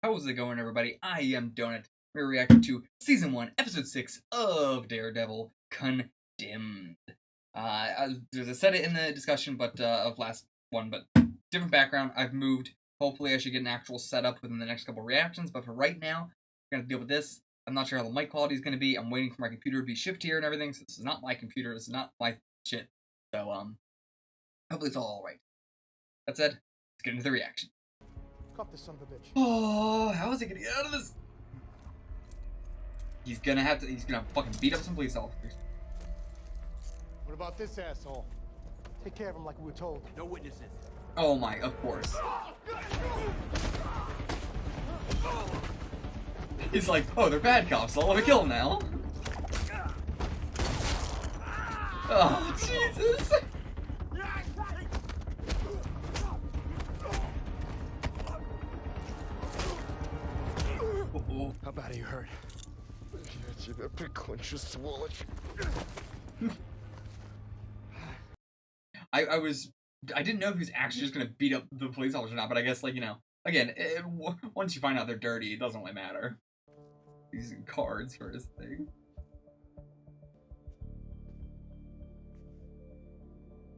How's it going, everybody? I am Donut. We're reacting to Season 1, Episode 6 of Daredevil, Condemned. I said it in the discussion of last one, but different background. I've moved. Hopefully I should get an actual setup within the next couple reactions, but for right now, we're going to deal with this. I'm not sure how the mic quality is going to be. I'm waiting for my computer to be shipped here and everything, so this is not my computer. This is not my shit. So, hopefully it's all alright. That said, let's get into the reaction. Cuff this son of a bitch. Oh, how is he gonna get out of this? He's gonna fucking beat up some police officers. What about this asshole? Take care of him like we were told. No witnesses. Oh my, of course. He's like, oh, they're bad cops, so I'll let me kill them now. Oh, Jesus. How bad are you hurt? I didn't know if he was actually just gonna beat up the police officer or not, but I guess, like, you know, again, once you find out they're dirty, it doesn't really matter. He's using cards for his thing.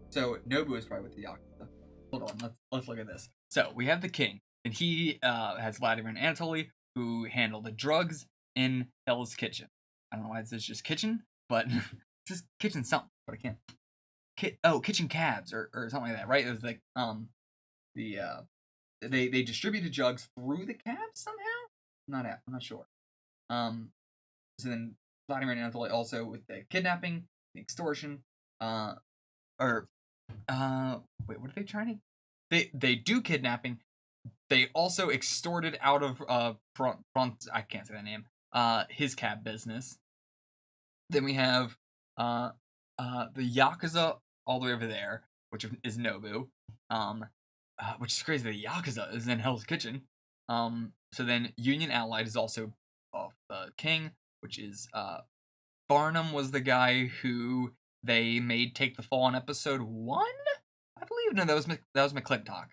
So Nobu is probably with the Yakuza. Hold on, let's look at this. So we have the king, and he has Vladimir and Anatoly, who handle the drugs in Hell's Kitchen. I don't know why it says just kitchen, but it says kitchen something, but I can't. Kitchen cabs or something like that, right? It was like they distributed drugs through the cabs somehow. I'm not sure. So then Vladimir and Anatoly also with the kidnapping, the extortion, wait, what are they trying to? They do kidnapping. They also extorted out of I can't say that name. His cab business. Then we have the Yakuza all the way over there, which is Nobu. Which is crazy. The Yakuza is in Hell's Kitchen. So then Union Allied is also off the King, which is Barnum was the guy who they made take the fall in episode 1, I believe. No, that was McClintock.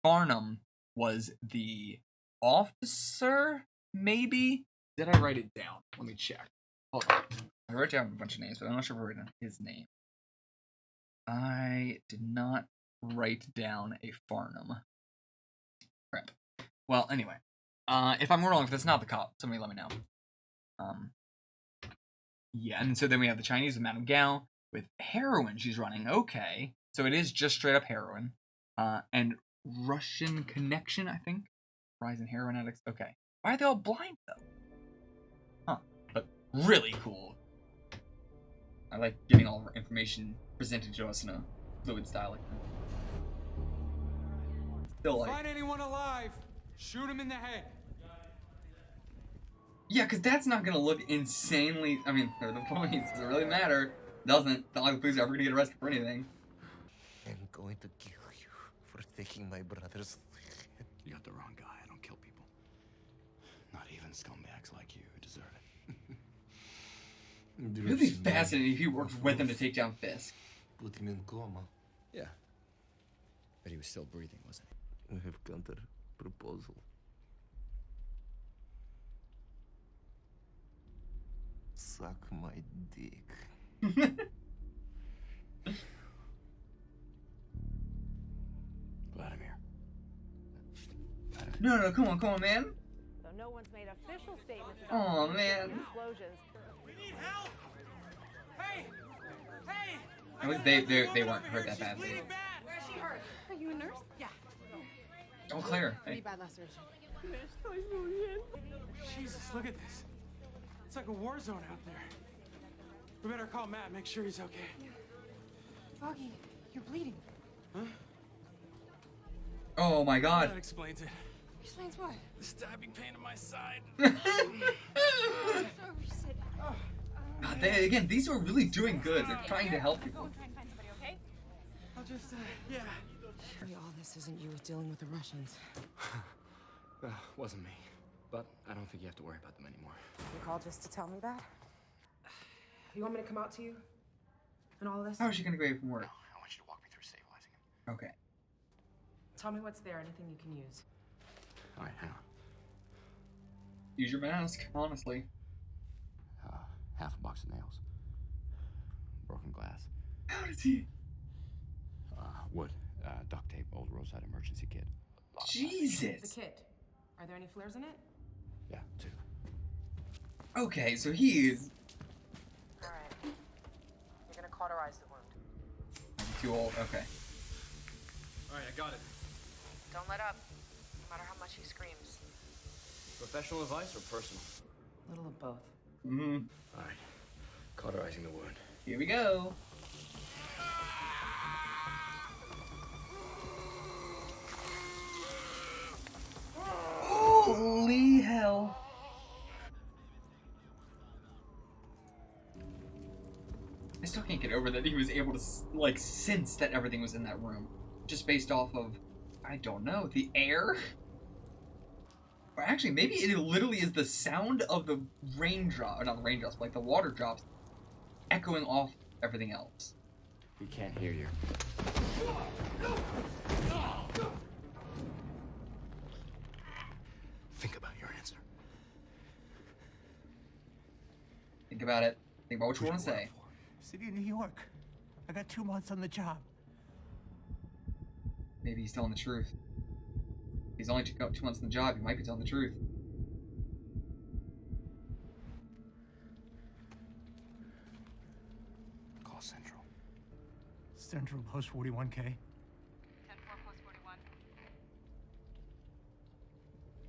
Barnum was the officer, maybe? Did I write it down? Let me check. Hold on. I wrote down a bunch of names, but I'm not sure if I wrote down his name. I did not write down a Farnham. Crap. Well, anyway. If I'm wrong, if that's not the cop, somebody let me know. Yeah, and so then we have the Chinese with Madame Gao with heroin she's running. Okay. So it is just straight up heroin. And Russian Connection, I think. Rising heroin addicts. Okay. Why are they all blind, though? Huh. But really cool. I like getting all information presented to us in a fluid style like that. Still like... Find anyone alive, shoot him in the head. Yeah, because that's not going to look insanely... I mean, for the police, does it really matter? Doesn't. It's not like the police are ever going to get arrested for anything. I'm going to kill you for taking my brother's... You got the wrong guy. I don't kill people. Not even scumbags like you who deserve it. It would be fascinating if he worked with him to take down Fisk. Put him in coma. Yeah. But he was still breathing, wasn't he? I have counter proposal. Suck my dick. Vladimir. No, come on, man. So no one's made official statements Aw, about man. explosions. We need help. Hey, hey. At least they weren't hurt that badly. Where's she hurt? Are you a nurse? Yeah. Oh, Claire. Hey. Pretty bad laceration. Jesus, look at this. It's like a war zone out there. We better call Matt, make sure he's okay. Foggy, you're bleeding. Huh? Oh my God. That explains it. Explains what? The stabbing pain in my side. God, again, these are really doing good. They're trying to help people. Try and find somebody, okay? I'll just, yeah. All this isn't you dealing with the Russians. Wasn't me. But I don't think you have to worry about them anymore. You called just to tell me that? You want me to come out to you? And all of this? How is she gonna go away from work? No, I want you to walk me through stabilizing him. Okay. Tell me what's there, anything you can use. All right, hang on. Use your mask, honestly. Half a box of nails. Broken glass. How does he? Wood. Duct tape. Old roadside emergency kit. Jesus. The kit. Are there any flares in it? Yeah, 2. Okay, so he is All right. You're gonna cauterize the wound. too old. Okay. All right, I got it. Don't let up, no matter how much he screams. Professional advice or personal? A little of both. Mm-hmm. All right. Cauterizing the wound. Here we go. Holy hell. I still can't get over that he was able to, like, sense that everything was in that room. Just based off of, I don't know, the air? Or actually, maybe it literally is the sound of the raindrop, or not the raindrops, but like the water drops echoing off everything else. He can't hear you. Think about your answer. Think about it. Think about what you want to say. City of New York. I got 2 months on the job. Maybe he's telling the truth. He's only 2 months in the job. He might be telling the truth. Call Central. Central Post 41K. 10-4 post 41.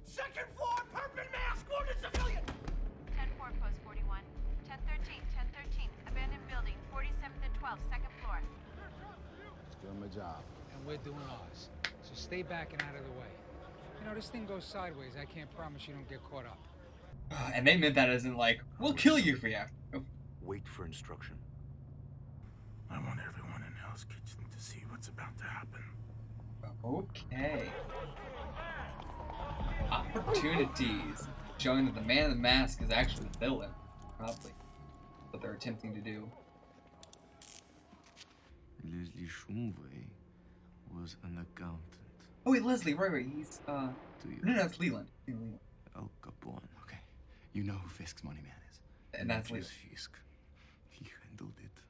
Second floor, permanent mask, wounded civilian! 10-4 post 41. 10-13, 10-13. Abandoned building, 47th and 12th, second floor. Let's do my job. And we're doing ours. So stay back and out of the way. You know, this thing goes sideways. I can't promise you don't get caught up. And they meant that as in like, we'll kill you for you. Wait for instruction. I want everyone in Hell's Kitchen to see what's about to happen. Okay. Opportunities. Showing that the man in the mask is actually the villain. Probably. What they're attempting to do. Leslie Shumway was an accountant. Oh wait, Leslie, right. He's, Do you? No, it's Leland. Leland. Al Capone. Okay. You know who Fisk's money man is. And that's Not Leland. just Fisk. He handled it.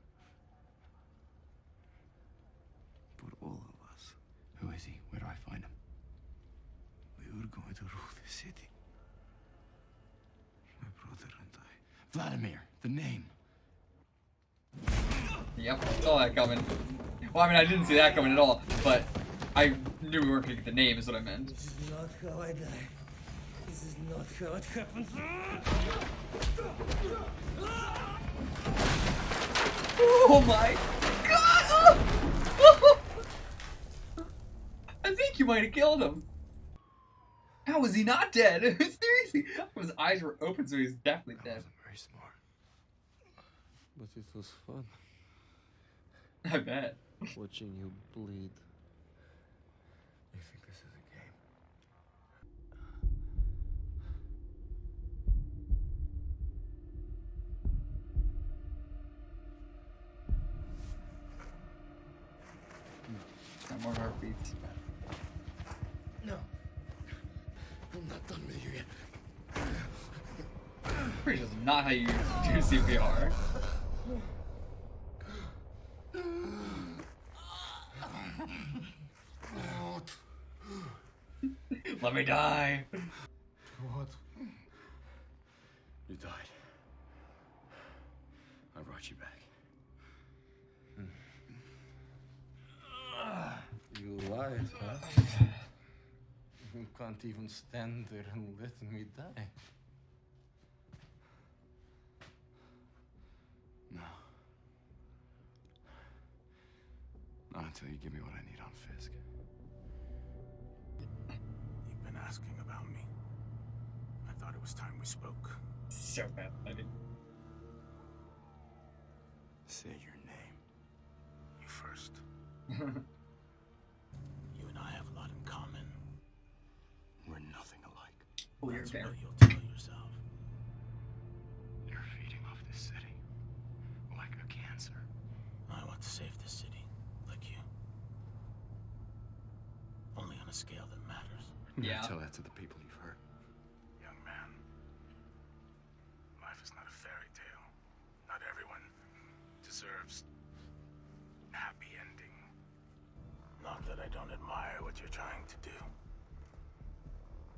For all of us. Who is he? Where do I find him? We were going to rule the city. My brother and I. Vladimir. The name. Yep, saw that coming. Well, I mean, I didn't see that coming at all, but I knew we weren't gonna get the name, is what I meant. This is not how I die. This is not how it happens. Oh my god! Oh! I think you might have killed him. How was he not dead? Seriously, his eyes were open, so he's definitely That dead. wasn't very smart. But it was fun. I bet. Watching you bleed. You think this is a game? Got more heartbeats. No. I'm not done with you yet. Pretty sure that's not how you do CPR. Let me die. What? You died. I brought you back. You lied, huh? You can't even stand there and let me die. No. Not until you give me what I need on Fisk. You've been asking about me. I thought it was time we spoke. So bad. I mean, Say your name. You first. You and I have a lot in common. We're nothing alike. weird That's there. what you'll tell yourself. You're feeding off this city. Like a cancer. I want to save this city, like you. Only on a scale that matters. Yeah. Tell that to the people you've hurt. Young man, deserves a happy ending. Not that I don't admire what you're trying to do.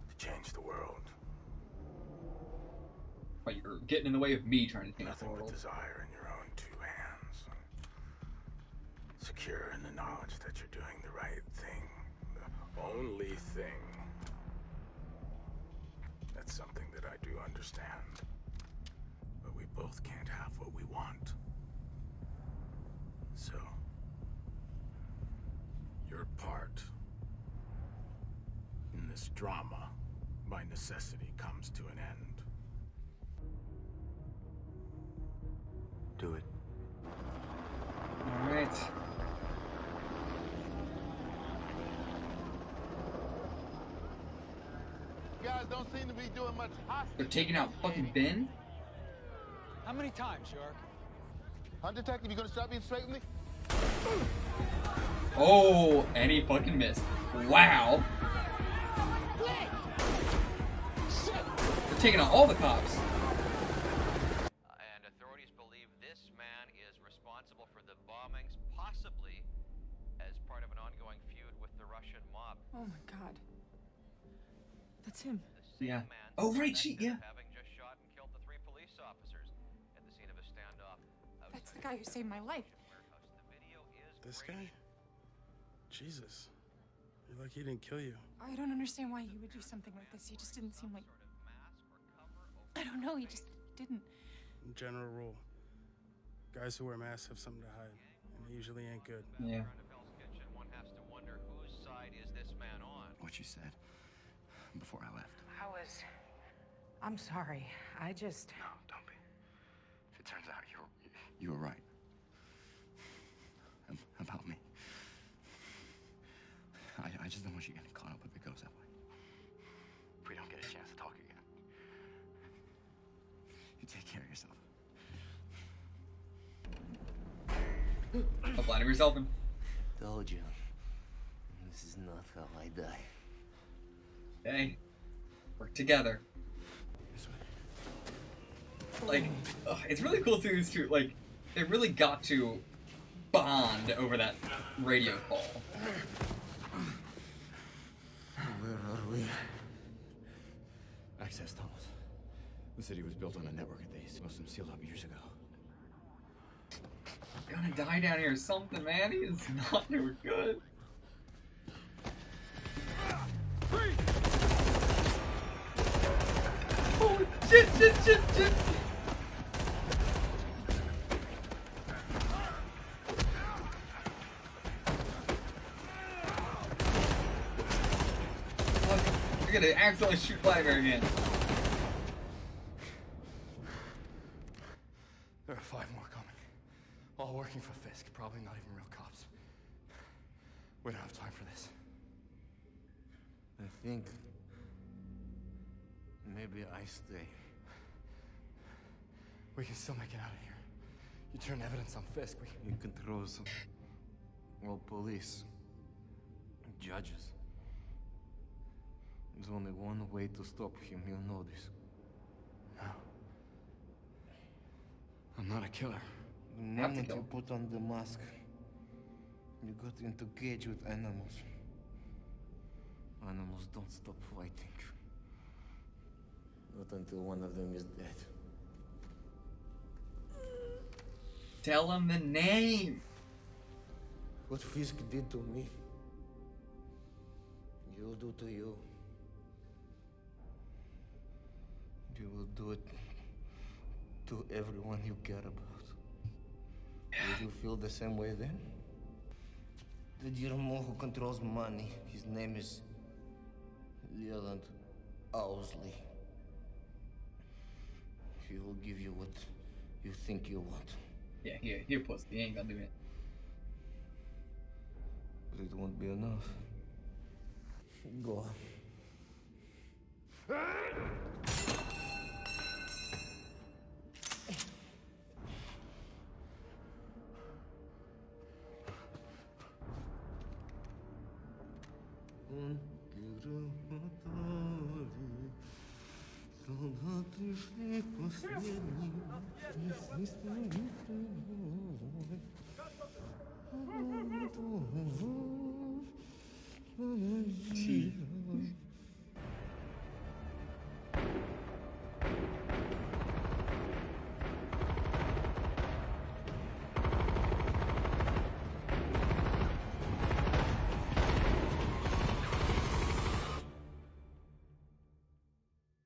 To change the world. But you're getting in the way of me trying to change the Nothing but world. desire in your own two hands. Secure in the knowledge that you're doing the right thing. The only thing. That's something that I do understand. But we both can't have what we want. So, your part in this drama, by necessity, comes to an end. Do it. All right. You guys don't seem to be doing much hostage. They're taking out fucking Ben? How many times, York? Huh, Detective, you gonna stop being straight with me? Oh, and he fucking missed. Wow. They're taking out all the cops. And authorities believe this man is responsible for the bombings, possibly as part of an ongoing feud with the Russian mob. Oh my God. That's him. The same Yeah. man Oh, right, suspected yeah. of having just shot and killed the 3 police officers at the scene of a standoff. That's the guy who saved my life. The video is This grainy. guy? Jesus. You're lucky he didn't kill you. I don't understand why he would do something like this. He just didn't seem like... I don't know, he just didn't. General rule. Guys who wear masks have something to hide, and they usually ain't good. Yeah. One has to wonder whose side is this man on. What you said before I left. I'm sorry. I just... No, don't be. It turns out you were right. About me. I just don't want you getting caught up if it goes that way. If we don't get a chance to talk again. You take care of yourself. Stop lying to yourself. Told you. This is not how I die. Okay. Work together. Like, it's really cool to see these two, like, they really got to bond over that radio call. Where are we? Access tunnels. The city was built on a network of these. Most of them sealed up years ago. Gonna die down here or something, man. He is not doing good. Oh, shit. You're gonna accidentally shoot Vladimir again. There are 5 more coming. All working for Fisk. Probably not even real cops. We don't have time for this. I think maybe I stay. We can still make it out of here. You turn evidence on Fisk, He controls all police, judges. There's only one way to stop him. You know this. No. I'm not a killer. The moment you put on the mask, you got into cage with animals. Animals don't stop fighting. Not until one of them is dead. Tell him the name. What Fisk did to me, you'll do to you. You will do it to everyone you care about. Did you feel the same way then? The Yermo who controls money, his name is Leland Owsley. He will give you what you think you want. Yeah, here, pussy. He ain't gonna do it. But it won't be enough. Go on.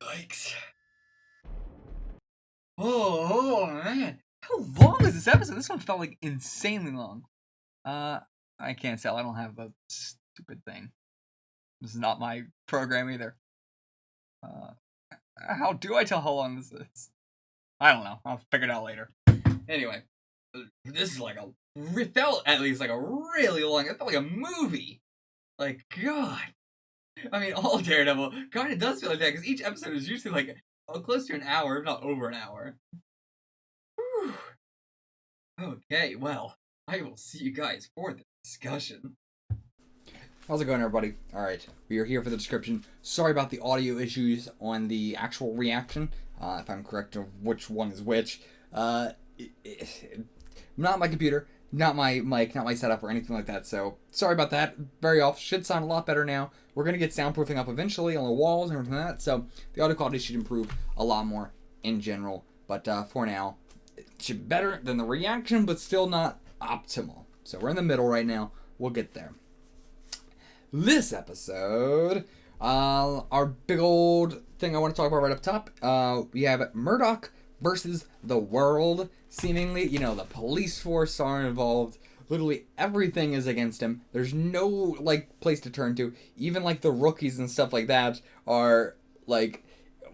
Yikes. Oh, man. How long is this episode? This one felt like insanely long. I can't tell. I don't have a stupid thing. This is not my program either. How do I tell how long this is? I don't know. I'll figure it out later. Anyway, this is like it felt at least like a really long, it felt like a movie. Like, God. I mean, all Daredevil kind of does feel like that, because each episode is usually like close to an hour, if not over an hour. Whew. Okay, well, I will see you guys for the discussion. How's it going, everybody? Alright, we are here for the description. Sorry about the audio issues on the actual reaction, if I'm correct of which one is which. Not my computer, not my mic, not my setup or anything like that, so sorry about that. Very off. Should sound a lot better now. We're going to get soundproofing up eventually on the walls and everything like that, so the audio quality should improve a lot more in general. But for now, it should be better than the reaction, but still not optimal. So we're in the middle right now. We'll get there. This episode, our big old thing I want to talk about right up top, we have Murdoch versus the world, seemingly. You know, the police force are involved. Literally everything is against him. There's no, like, place to turn to. Even, like, the rookies and stuff like that are, like,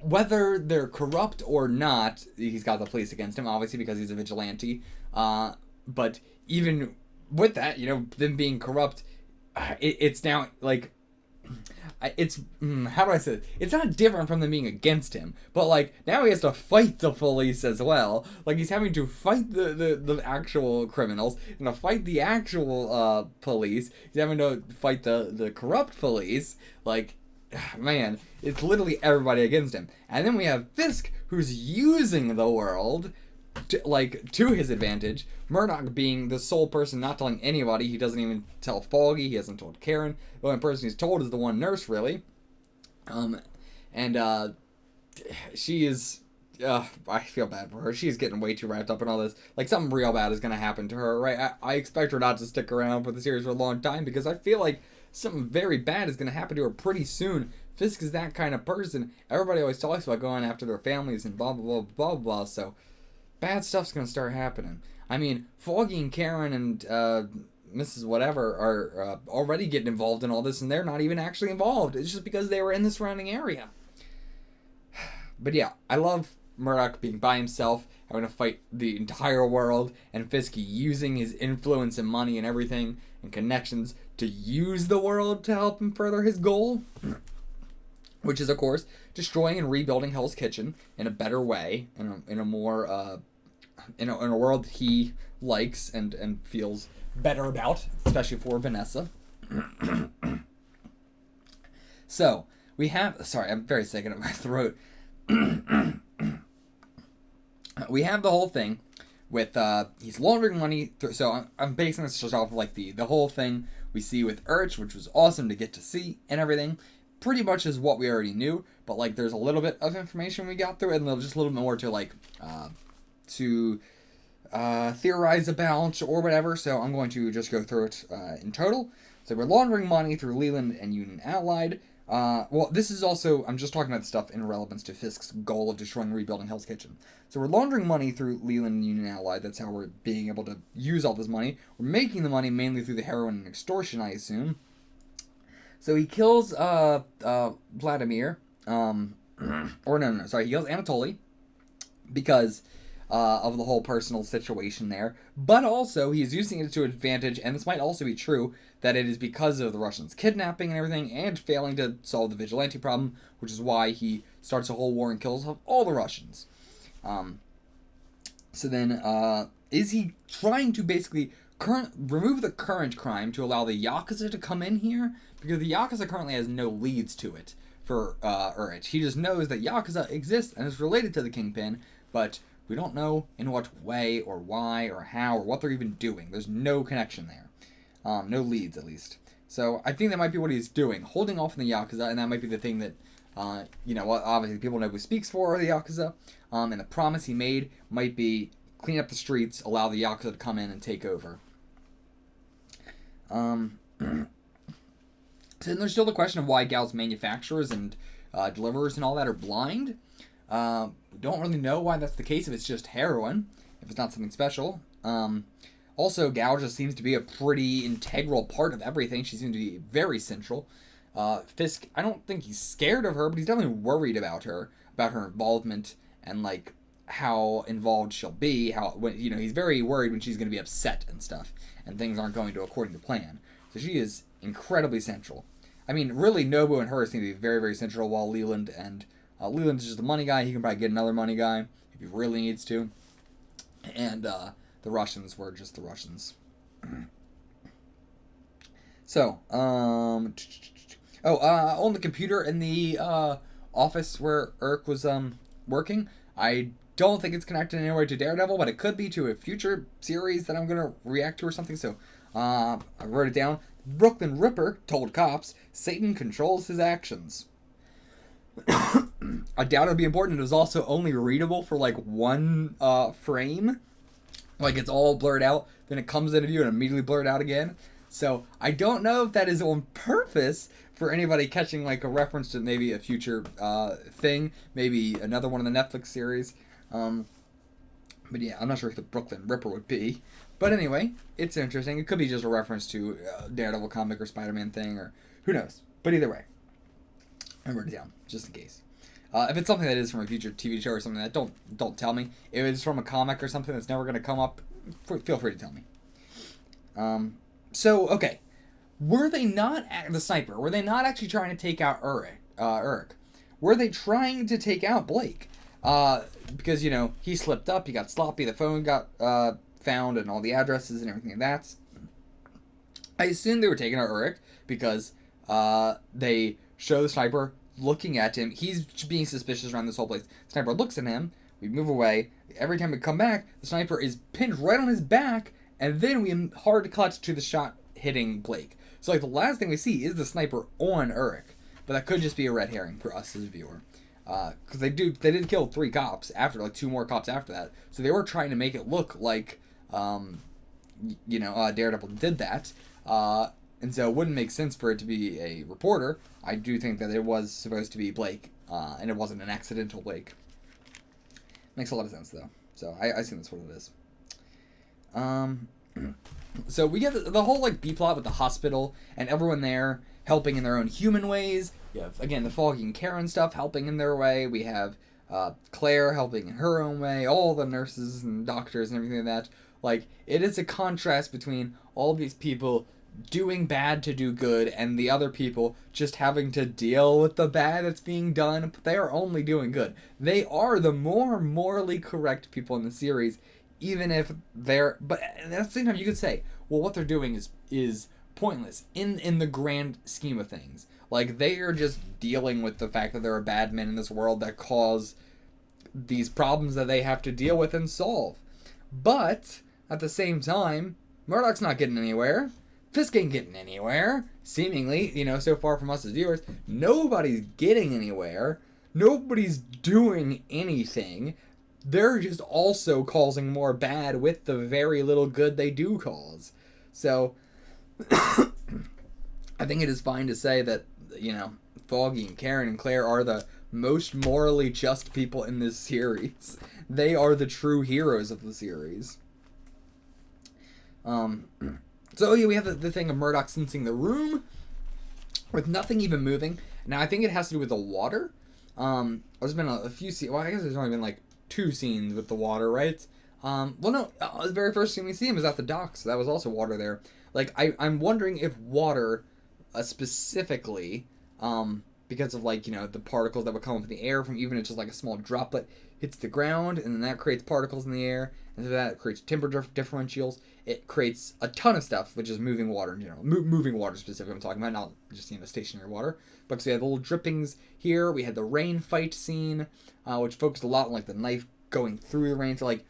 whether they're corrupt or not, he's got the police against him, obviously, because he's a vigilante. But even with that, you know, them being corrupt, it's now, like, it's, how do I say it? It's not different from them being against him, but, like, now he has to fight the police as well. Like, he's having to fight the actual criminals, and to fight the actual, police. He's having to fight the corrupt police. Like, man, it's literally everybody against him. And then we have Fisk, who's using the world to his advantage. Murdoch being the sole person not telling anybody. He doesn't even tell Foggy. He hasn't told Karen. The only person he's told is the one nurse, really. She is... I feel bad for her. She's getting way too wrapped up in all this. Like, something real bad is going to happen to her, right? I expect her not to stick around for the series for a long time, because I feel like something very bad is going to happen to her pretty soon. Fisk is that kind of person. Everybody always talks about going after their families and blah, blah, blah, blah, blah, so bad stuff's going to start happening. I mean, Foggy and Karen and Mrs. Whatever are already getting involved in all this, and they're not even actually involved. It's just because they were in the surrounding area. But yeah, I love Murdoch being by himself, having to fight the entire world, and Fisk using his influence and money and everything and connections to use the world to help him further his goal. Which is, of course, destroying and rebuilding Hell's Kitchen in a better way, in a more, in a world he likes and feels better about, especially for Vanessa. So, we have... Sorry, I'm very sick of my throat. We have the whole thing with, he's laundering money, so I'm basing this just off of, like, the whole thing we see with Urch, which was awesome to get to see and everything. Pretty much is what we already knew, but, like, there's a little bit of information we got through, and just a little bit more to, like, theorize about or whatever, so I'm going to just go through it in total. So we're laundering money through Leland and Union Allied. Well, this is also, I'm just talking about stuff in relevance to Fisk's goal of destroying and rebuilding Hell's Kitchen. So we're laundering money through Leland and Union Allied. That's how we're being able to use all this money. We're making the money mainly through the heroin and extortion, I assume. So he kills Vladimir, he kills Anatoly because of the whole personal situation there. But also, he's using it to advantage, and this might also be true, that it is because of the Russians kidnapping and everything, and failing to solve the vigilante problem, which is why he starts a whole war and kills all the Russians. So then, is he trying to basically remove the current crime to allow the Yakuza to come in here? Because the Yakuza currently has no leads to it. for Urich. He just knows that Yakuza exists and is related to the Kingpin, but we don't know in what way or why or how or what they're even doing. There's no connection there. No leads, at least. So I think that might be what he's doing, holding off on the Yakuza, and that might be the thing that, obviously people know who speaks for the Yakuza, and the promise he made might be clean up the streets, allow the Yakuza to come in and take over. So then there's still the question of why Gal's manufacturers and deliverers and all that are blind. We don't really know why that's the case, if it's just heroin, if it's not something special. Also, Gal just seems to be a pretty integral part of everything. She seems to be very central. Fisk, I don't think he's scared of her, but he's definitely worried about her involvement, and like how involved she'll be. He's very worried when she's going to be upset and stuff, and things aren't going according to plan. So she is incredibly central. I mean, really, Nobu and her seem to be very, very central, while Leland is just the money guy. He can probably get another money guy if he really needs to. And the Russians were just the Russians. So, on the computer in the office where Urk was working, I don't think it's connected in any way to Daredevil, but it could be to a future series that I'm going to react to or something. So, I wrote it down. Brooklyn Ripper told cops Satan controls his actions. I doubt it would be important. It was also only readable for like one frame. Like it's all blurred out, then it comes into view and immediately blurred out again. So I don't know if that is on purpose for anybody catching like a reference to maybe a future thing, maybe another one of the Netflix series. But yeah, I'm not sure who the Brooklyn Ripper would be. But anyway, it's interesting. It could be just a reference to Daredevil comic or Spider-Man thing, or who knows. But either way, I wrote it down just in case. If it's something that is from a future TV show or something, that don't tell me. If it's from a comic or something that's never going to come up, feel free to tell me. Okay. Were they not the sniper? Were they not actually trying to take out Urk? Were they trying to take out Blake? Because, he slipped up, he got sloppy, the phone got found, and all the addresses and everything like that. I assume they were taking out Urk because they show the sniper looking at him. He's being suspicious around this whole place. The sniper looks at him. We move away. Every time we come back, the sniper is pinned right on his back, and then we hard cut to the shot hitting Blake. So like the last thing we see is the sniper on Urk, but that could just be a red herring for us as a viewer, because they did kill 3 cops after, like 2 more cops after that. So they were trying to make it look like Daredevil did that. And so it wouldn't make sense for it to be a reporter. I do think that it was supposed to be Blake, and it wasn't an accidental Blake. Makes a lot of sense, though. So I assume that's what it is. So we get the whole, like, B-plot with the hospital and everyone there helping in their own human ways. You have, again, the Foggy and Karen stuff helping in their way. We have Claire helping in her own way. All the nurses and doctors and everything like that. Like, it is a contrast between all these people doing bad to do good, and the other people just having to deal with the bad that's being done, but they are only doing good. They are the more morally correct people in the series, even if they're... But at the same time, you could say, well, what they're doing is pointless in the grand scheme of things. Like, they are just dealing with the fact that there are bad men in this world that cause these problems that they have to deal with and solve. But, at the same time, Murdoch's not getting anywhere. Fisk ain't getting anywhere, seemingly, so far from us as viewers. Nobody's getting anywhere. Nobody's doing anything. They're just also causing more bad with the very little good they do cause. So, I think it is fine to say that, Foggy and Karen and Claire are the most morally just people in this series. They are the true heroes of the series. So yeah, we have the thing of Murdoch sensing the room with nothing even moving. Now I think it has to do with the water. There's been a few scenes. Well, I guess there's only been like 2 scenes with the water, right? The very first scene we see him is at the docks. So that was also water there. Like I'm wondering if water, specifically, because of like, the particles that would come up in the air from even if just like a small droplet hits the ground, and then that creates particles in the air, and so that creates temperature differentials. It creates a ton of stuff, which is moving water in general. Moving water specifically I'm talking about, not just, stationary water. But so we had the little drippings here. We had the rain fight scene, which focused a lot on like the knife going through the rain. So like,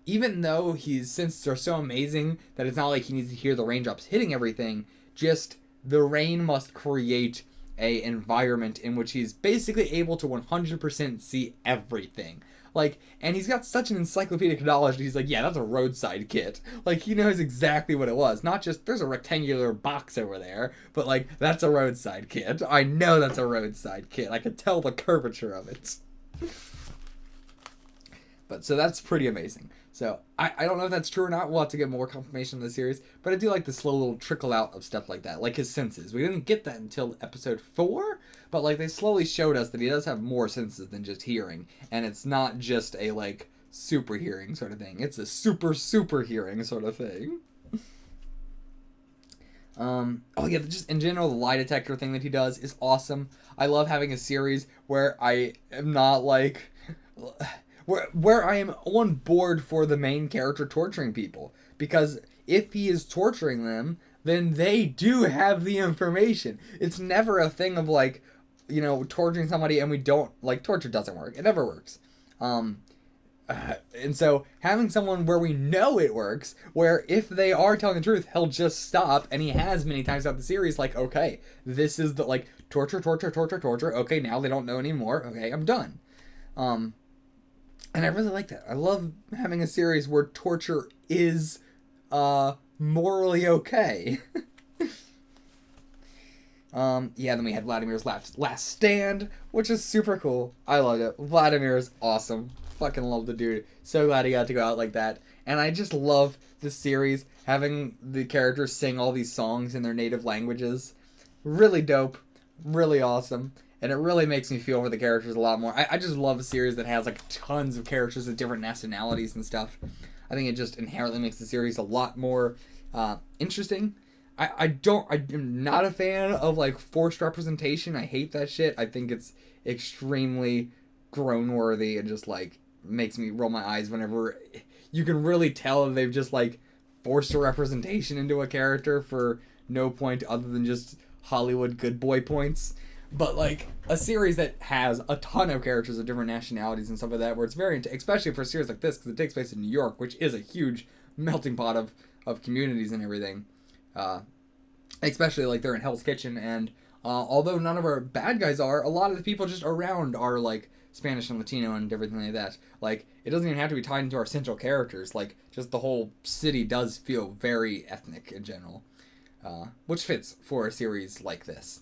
even though his senses are so amazing that it's not like he needs to hear the raindrops hitting everything, just the rain must create a environment in which he's basically able to 100% see everything. Like, and he's got such an encyclopedic knowledge that he's like, yeah, that's a roadside kit. Like, he knows exactly what it was. Not just, there's a rectangular box over there, but like, that's a roadside kit. I know that's a roadside kit. I can tell the curvature of it. But, so that's pretty amazing. So, I don't know if that's true or not. We'll have to get more confirmation in the series. But I do like the slow little trickle out of stuff like that. Like his senses. We didn't get that until episode 4. But, like, they slowly showed us that he does have more senses than just hearing. And it's not just a, like, super hearing sort of thing. It's a super hearing sort of thing. Oh, yeah, just in general, the lie detector thing that he does is awesome. I love having a series where I am not, like... Where I am on board for the main character torturing people. Because if he is torturing them, then they do have the information. It's never a thing of like, torturing somebody and we don't, like, torture doesn't work. It never works. And so having someone where we know it works, where if they are telling the truth, he'll just stop, and he has many times throughout the series, like, okay, this is the, like, torture. Okay, now they don't know anymore. Okay, I'm done. And I really like that. I love having a series where torture is morally okay. Yeah, then we had Vladimir's last stand, which is super cool. I loved it. Vladimir is awesome. Fucking love the dude. So glad he got to go out like that. And I just love this series, having the characters sing all these songs in their native languages. Really dope. Really awesome. And it really makes me feel for the characters a lot more. I just love a series that has, like, tons of characters of different nationalities and stuff. I think it just inherently makes the series a lot more interesting. I'm not a fan of, like, forced representation. I hate that shit. I think it's extremely groan-worthy and just, like, makes me roll my eyes whenever you can really tell that they've just, like, forced a representation into a character for no point other than just Hollywood good boy points. But, like, a series that has a ton of characters of different nationalities and stuff like that, where it's very, especially for a series like this, because it takes place in New York, which is a huge melting pot of communities and everything. Especially, like, they're in Hell's Kitchen, and although none of our bad guys are, a lot of the people just around are, like, Spanish and Latino and everything like that. Like, it doesn't even have to be tied into our central characters. Like, just the whole city does feel very ethnic in general. Which fits for a series like this.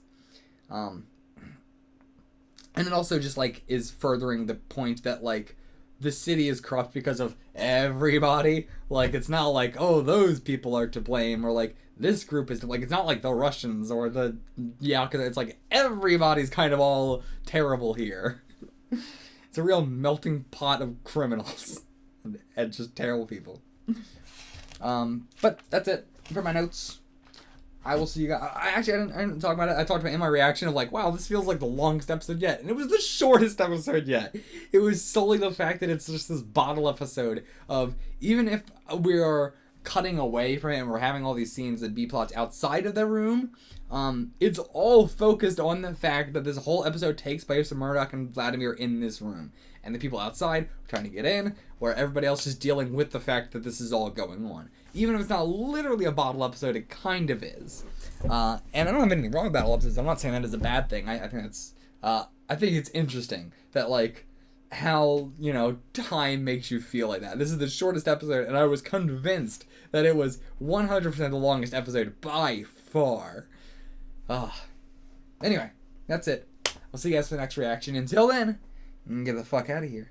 And it also just, like, is furthering the point that, like, the city is corrupt because of everybody. Like, it's not like, oh, those people are to blame, or, like, this group is, like, it's not like the Russians or the Yakuza. It's like, everybody's kind of all terrible here. It's a real melting pot of criminals. And just terrible people. But that's it for my notes. I will see you guys. I didn't talk about it. I talked about it in my reaction of like, wow, this feels like the longest episode yet. And it was the shortest episode yet. It was solely the fact that it's just this bottle episode of, even if we are cutting away from it and we're having all these scenes and B-plots outside of the room, it's all focused on the fact that this whole episode takes place with Murdoch and Vladimir in this room. And the people outside are trying to get in, where everybody else is dealing with the fact that this is all going on. Even if it's not literally a bottle episode, it kind of is. And I don't have anything wrong with bottle episodes. I'm not saying that is a bad thing. I think it's I think it's interesting that, like, how, time makes you feel like that. This is the shortest episode, and I was convinced that it was 100% the longest episode by far. Anyway, that's it. I'll see you guys for the next reaction. Until then, get the fuck out of here.